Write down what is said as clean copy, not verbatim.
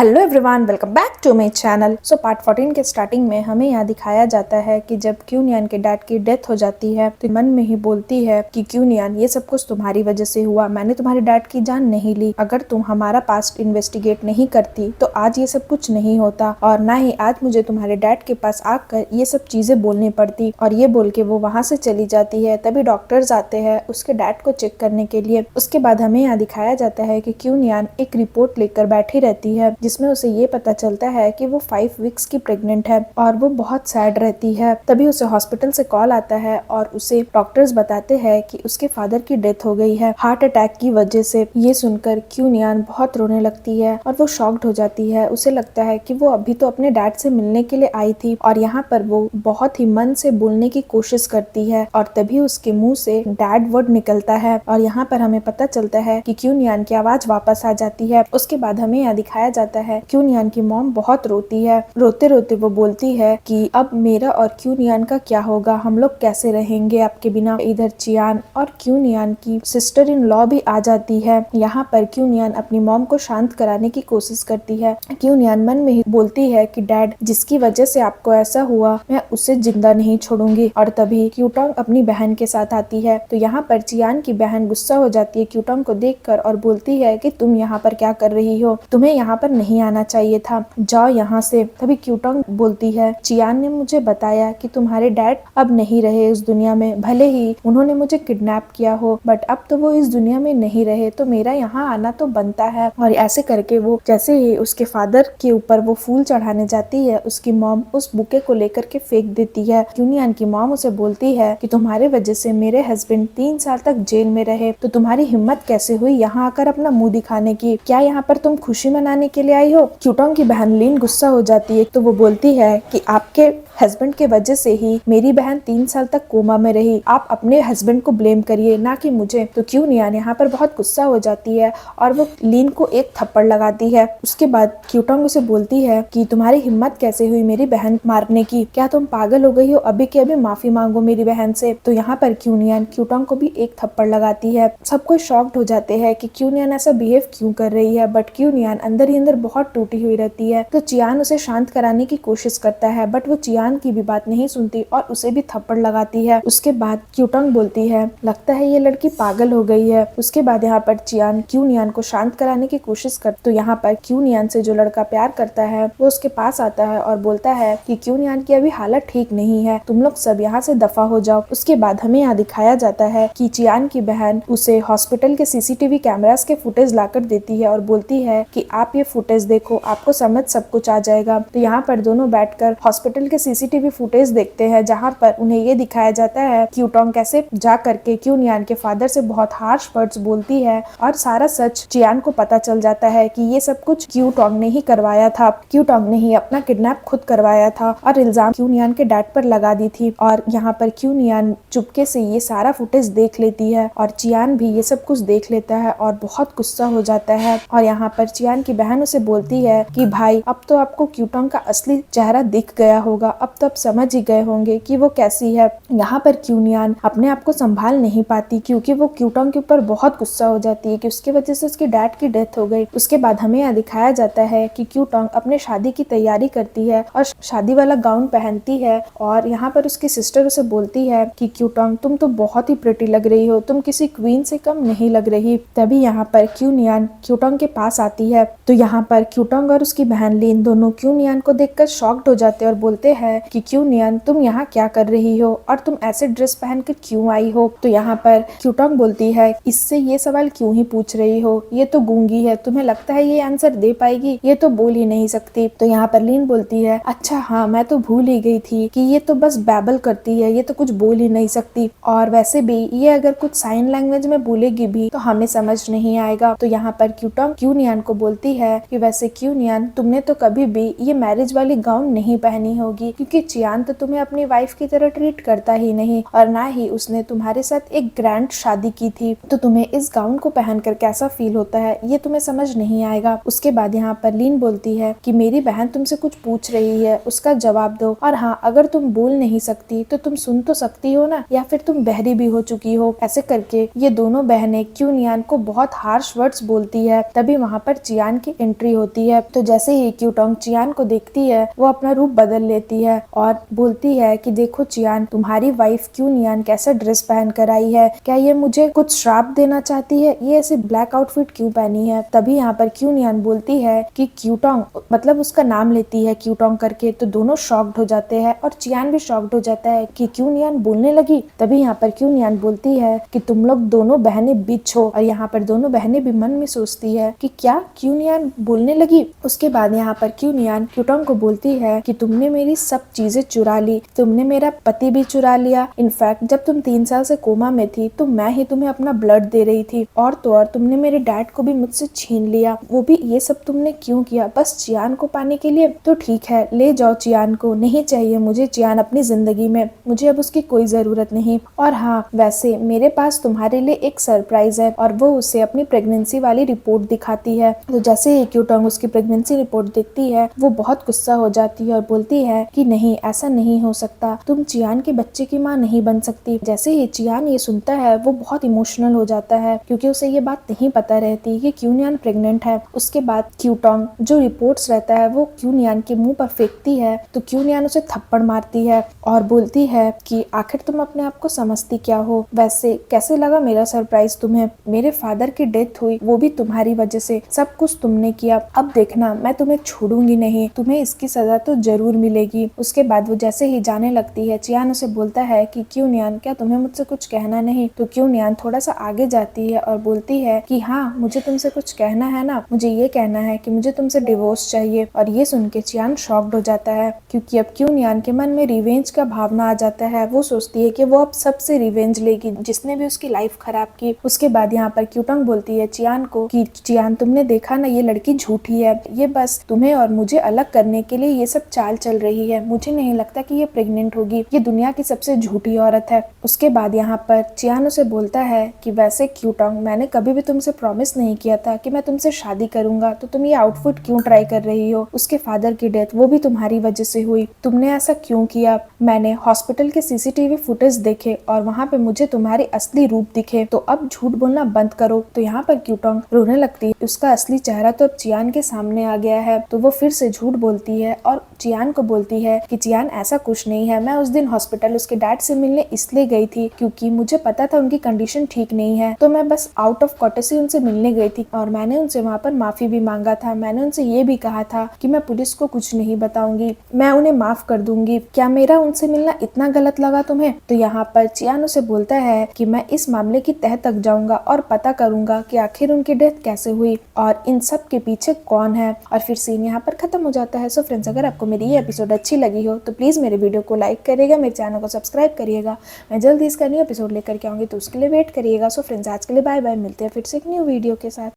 Hello everyone, welcome back to my channel. So part 14 के starting में हमें यहाँ दिखाया जाता है कि जब क्यूनियन के डैड की डेथ हो जाती है तो मन में ही बोलती है कि क्यूनियन, ये सब कुछ तुम्हारी वजह से हुआ। मैंने तुम्हारे डैड की जान नहीं ली। अगर तुम हमारा पास्ट इन्वेस्टिगेट नहीं करती तो आज ये सब कुछ नहीं होता, और ना ही आज मुझे तुम्हारे डैड के पास आकर ये सब चीजें बोलनी पड़ती। और ये बोल के वो वहाँ से चली जाती है। तभी डॉक्टर्स आते हैं उसके डैड को चेक करने के लिए। उसके बाद हमें यहाँ दिखाया जाता है कि क्यूनियन एक रिपोर्ट लेकर बैठी रहती है जिसमें उसे ये पता चलता है कि वो 5 वीक्स की प्रेग्नेंट है और वो बहुत सैड रहती है। तभी उसे हॉस्पिटल से कॉल आता है और उसे डॉक्टर्स बताते हैं कि उसके फादर की डेथ हो गई है हार्ट अटैक की वजह से। ये सुनकर क्यूनियन बहुत रोने लगती है और वो शॉक्ड हो जाती है। उसे लगता है कि वो अभी तो अपने डैड से मिलने के लिए आई थी और यहाँ पर वो बहुत ही मन से बोलने की कोशिश करती है और तभी उसके मुंह से डैड वर्ड निकलता है और यहाँ पर हमें पता चलता है कि क्यूनियन की आवाज वापस आ जाती है। उसके बाद हमें यहाँ दिखाया जाता है क्यूनियन की मॉम बहुत रोती है। रोते रोते वो बोलती है कि अब मेरा और क्यूनियन का क्या होगा, हम लोग कैसे रहेंगे आपके बिना। इधर चियान और क्यूनियन की सिस्टर इन लॉ भी आ जाती है। यहाँ पर क्यूनियन अपनी मॉम को शांत कराने की कोशिश करती है। क्यूनियन मन में ही बोलती है कि डैड, जिसकी वजह से आपको ऐसा हुआ, मैं उसे जिंदा नहीं छोड़ूंगी। और तभी क्यूटोंग अपनी बहन के साथ आती है। तो यहाँ पर चियान की बहन गुस्सा हो जाती है क्यूटोंग को देखकर और बोलती है कि तुम यहाँ पर क्या कर रही हो, तुम्हें यहाँ पर नहीं आना चाहिए था, जाओ यहाँ से। तभी क्यूटोंग बोलती है, चियान ने मुझे बताया कि तुम्हारे डैड अब नहीं रहे इस दुनिया में। भले ही उन्होंने मुझे किडनैप किया हो, बट अब तो वो इस दुनिया में नहीं रहे, तो मेरा यहाँ आना तो बनता है। और ऐसे करके वो जैसे ही उसके फादर के ऊपर वो फूल चढ़ाने जाती है, उसकी मॉम उस बुके को लेकर के फेंक देती है। क्यूनियन की मॉम उसे बोलती है कि तुम्हारे वजह से मेरे हस्बैंड 3 साल तक जेल में रहे, तो तुम्हारी हिम्मत कैसे हुई यहाँ आकर अपना मुंह दिखाने की? क्या यहाँ पर तुम खुशी मनाने के लिए आई हो? क्यूटोंग की बहन लिन गुस्सा हो जाती है। तो वो बोलती है कि आपके हस्बैंड के वजह से ही मेरी बहन 3 साल तक कोमा में रही, आप अपने हस्बैंड को ब्लेम करिए, ना कि मुझे। तो क्यूनियन यहाँ पर बहुत गुस्सा हो जाती है और वो लिन को एक थप्पड़ लगाती है। उसके बाद क्यूटोंग उसे बोलती है कि तुम्हारी हिम्मत कैसे हुई मेरी बहन मारने की? क्या तुम पागल हो गई हो? अभी के अभी माफी मांगो मेरी बहन से। तो यहाँ पर क्यूनियन क्यूटोंग को भी एक थप्पड़ लगाती है। सब कोई शॉक्ड हो जाते हैं कि क्यूनियन ऐसा बिहेव क्यों कर रही है, बट क्यूनियन अंदर ही अंदर बहुत टूटी हुई रहती है। तो चियान उसे शांत कराने की कोशिश करता है, बट वो चियान की भी बात नहीं सुनती और उसे भी थप्पड़ लगाती है। उसके बाद क्यूटोंग बोलती है, लगता है ये लड़की पागल हो गई है। उसके बाद यहाँ पर चियान क्यूनियन को शांत कराने की कोशिश कर, तो यहाँ पर क्यूनियन से जो लड़का प्यार करता है वो उसके पास आता है और बोलता है कि क्यूनियन की अभी हालत ठीक नहीं है, तुम लोग सब यहाँ से दफा हो जाओ। उसके बाद हमें यहाँ दिखाया जाता है कि चियान की बहन उसे हॉस्पिटल के सीसीटीवी कैमरास के फुटेज लाकर देती है और बोलती है कि आप ये फुटेज देखो, आपको समझ सब कुछ आ जाएगा। तो यहाँ पर दोनों बैठकर हॉस्पिटल के सीसीटीवी फुटेज देखते हैं, जहाँ पर उन्हें ये दिखाया जाता है क्यूटोंग कैसे जा करके क्यूनियन के फादर से बहुत हार्श वर्ड्स बोलती है और सारा सच चियान को पता चल जाता है कि ये सब कुछ क्यूटोंग ने ही करवाया था। क्यूटोंग ने ही अपना किडनैप खुद करवाया था और इल्जाम क्यूनियन के डैड पर लगा दी थी। और यहाँ पर क्यूनियन चुपके से ये सारा फुटेज देख लेती है और चियान भी ये सब कुछ देख लेता है और बहुत गुस्सा हो जाता है। और यहाँ पर चियान की बहन उसे बोलती है कि भाई, अब तो आपको क्यूटोंग का असली चेहरा दिख गया होगा, अब तो आप समझ ही गए होंगे कि वो कैसी है। यहाँ पर क्यूनियन अपने आप को संभाल नहीं पाती क्योंकि वो क्यूटोंग के ऊपर बहुत गुस्सा हो जाती है कि उसकी वजह से उसके डैड की डेथ हो गई। उसके बाद हमें यहाँ दिखाया जाता है कि क्यूटोंग अपने शादी की तैयारी करती है और शादी वाला गाउन पहनती है और यहाँ पर उसकी सिस्टर उसे बोलती है कि क्यूटोंग, तुम तो बहुत ही प्रिटी लग रही हो, तुम किसी क्वीन से कम नहीं लग रही। तभी यहाँ पर क्यूनियन क्यूटोंग के पास आती है। तो यहाँ पर क्यूटोंग और उसकी बहन लिन दोनों क्यूनियन को देखकर शॉक्ड हो जाते हैं और बोलते हैं कि क्यूनियन, तुम यहाँ क्या कर रही हो और तुम ऐसे ड्रेस पहन कर क्यों आई हो? तो यहाँ पर क्यूटोंग बोलती है, इससे ये सवाल क्यों ही पूछ रही हो, ये तो गूंगी है, तुम्हें लगता है ये आंसर दे पाएगी? ये तो बोल ही नहीं सकती। तो यहाँ पर लिन बोलती है, अच्छा हाँ, मैं तो भूल ही गई थी कि ये तो बस बैबल करती है, ये तो कुछ बोल ही नहीं सकती, और वैसे भी ये अगर कुछ साइन लैंग्वेज में बोलेगी भी तो हमें समझ नहीं आएगा। तो यहाँ पर क्यूटोंग क्यूनियन को बोलती है कि वैसे क्यूनियन, तुमने तो कभी भी ये मैरिज वाली गाउन नहीं पहनी होगी क्योंकि चियान तो तुम्हें अपनी वाइफ की तरह ट्रीट करता ही नहीं और ना ही उसने तुम्हारे साथ एक ग्रैंड शादी की थी, तो तुम्हें इस गाउन को पहनकर कैसा फील होता है ये तुम्हें समझ नहीं आएगा। उसके बाद यहाँ पर लिन बोलती है कि मेरी बहन तुमसे कुछ पूछ रही है, उसका जवाब दो, और हाँ, अगर तुम बोल नहीं सकती तो तुम सुन तो सकती हो ना, या फिर तुम बहरी भी हो चुकी हो। ऐसे करके ये दोनों बहनें क्यूनियन को बहुत हार्श वर्ड्स बोलती है। तभी वहाँ पर चियान की एंट्री रही होती है। तो जैसे ही क्यूटोंग चियान को देखती है वो अपना रूप बदल लेती है और बोलती है कि देखो चियान, तुम्हारी वाइफ क्यूनियन कैसा ड्रेस पहन कर आई है, क्या ये मुझे कुछ श्राप देना चाहती है, ये ऐसे ब्लैक आउटफिट क्यों पहनी है। तभी यहाँ पर क्यूनियन बोलती है कि क्यूटोंग, मतलब उसका नाम लेती है क्यूटोंग करके। तो दोनों शॉक्ड हो जाते हैं और चियान भी शॉक्ड हो जाता है कि क्यूनियन बोलने लगी। तभी यहाँ पर क्यूनियन बोलती है कि तुम लोग दोनों बहनें बिच हो। और यहाँ पर दोनों बहनें भी मन में सोचती है कि क्या क्यूनियन बोलने लगी। उसके बाद यहाँ पर क्यूनियन क्यूटोंग को बोलती है कि तुमने मेरी सब चीजें चुरा ली, तुमने मेरा पति भी चुरा लिया। इनफैक्ट जब तुम 3 साल से कोमा में थी तो मैं ही तुम्हें अपना ब्लड दे रही थी, और तो और तुमने मेरे डैड को भी मुझसे छीन लिया। वो भी ये सब तुमने क्यों किया, बस चियान को पाने के लिए। तो ठीक है, ले जाओ चियान को, नहीं चाहिए मुझे चियान अपनी जिंदगी में, मुझे अब उसकी कोई जरूरत नहीं। और हाँ, वैसे मेरे पास तुम्हारे लिए एक सरप्राइज है। और वो उसे अपनी प्रेगनेंसी वाली रिपोर्ट दिखाती है। तो जैसे ही क्यूटोंग उसकी प्रेगनेंसी रिपोर्ट देखती है वो बहुत गुस्सा हो जाती है और बोलती है कि नहीं, ऐसा नहीं हो सकता, तुम चियान के बच्चे की माँ नहीं बन सकती। जैसे ही चियान ये सुनता है वो बहुत इमोशनल हो जाता है क्योंकि उसे ये बात नहीं पता रहती कि क्यूनियन प्रेग्नेंट है। उसके बाद क्यूटोंग जो रिपोर्ट्स रहता है वो क्यूनियन के मुंह पर फेंकती है। तो क्यूनियन उसे थप्पड़ मारती है और बोलती है कि आखिर तुम अपने आप को समझती क्या हो। वैसे कैसे लगा मेरा सरप्राइज तुम्हें, मेरे फादर की डेथ हुई वो भी तुम्हारी वजह से, सब कुछ तुमने किया, अब देखना मैं तुम्हें छोड़ूंगी नहीं, तुम्हें इसकी सजा तो जरूर मिलेगी। उसके बाद वो जैसे ही जाने लगती है चियान उसे बोलता है कि क्यूनियन, क्या तुम्हें मुझसे कुछ कहना नहीं। तो क्यूनियन थोड़ा सा आगे जाती है और बोलती है कि हाँ, मुझे तुमसे कुछ कहना है ना, मुझे ये कहना है कि मुझे तुमसे डिवोर्स चाहिए। और ये सुन के चियान शॉक्ड हो जाता है क्योंकि अब क्यूनियन के मन में रिवेंज का भावना आ जाता है। वो सोचती है कि वो अब सबसे रिवेंज लेगी जिसने भी उसकी लाइफ खराब की। उसके बाद यहाँ पर क्यूटोंग बोलती है चियान को कि चियान, तुमने देखा ना, ये लड़की झूठी है, ये बस तुम्हें और मुझे अलग करने के लिए ये सब चाल चल रही है, मुझे नहीं लगता कि ये प्रेग्नेंट होगी, ये दुनिया की सबसे झूठी औरत है। उसके बाद यहाँ पर चियान उसे बोलता है कि वैसे क्यूटोंग, मैंने कभी भी तुमसे प्रॉमिस नहीं किया था कि मैं तुमसे शादी करूंगा, तो तुम ये आउटफिट क्यों ट्राई कर रही हो। उसके फादर की डेथ वो भी तुम्हारी वजह से हुई, तुमने ऐसा क्यों किया। मैंने हॉस्पिटल के सीसीटीवी फुटेज देखे और वहाँ पे मुझे तुम्हारे असली रूप दिखे, तो अब झूठ बोलना बंद करो। तो यहाँ पर क्यूटोंग रोने लगती है, उसका असली चेहरा तो अब चियान के सामने आ गया है। तो वो फिर से झूठ बोलती है और चियान को बोलती है कि चियान, ऐसा कुछ नहीं है, मैं उस दिन हॉस्पिटल उसके डैड से मिलने इसलिए गई थी क्योंकि मुझे पता था उनकी कंडीशन ठीक नहीं है, तो मैं बस आउट ऑफ कॉटेसी उनसे मिलने गई थी और मैंने उनसे वहाँ पर माफी भी मांगा था। मैंने उनसे ये भी कहा था कि मैं पुलिस को कुछ नहीं बताऊंगी, मैं उन्हें माफ कर दूंगी। क्या मेरा उनसे मिलना इतना गलत लगा तुम्हें। तो यहाँ पर चियान उसे बोलता है कि मैं इस मामले की तह तक जाऊंगा और पता करूंगा कि आखिर उनकी डेथ कैसे हुई और इन सब के पीछे कौन है। और फिर सीन यहाँ पर खत्म हो जाता है। सो फ्रेंड्स, अगर आपको मेरी ये एपिसोड अच्छी लगी हो तो प्लीज मेरे वीडियो को लाइक करिएगा, मेरे चैनल को सब्सक्राइब करिएगा। मैं जल्दी इसका न्यू एपिसोड लेकर के आऊंगी तो उसके लिए वेट करिएगा। सो फ्रेंड्स, आज के लिए बाय बाय, मिलते हैं फिर से एक न्यू वीडियो के साथ।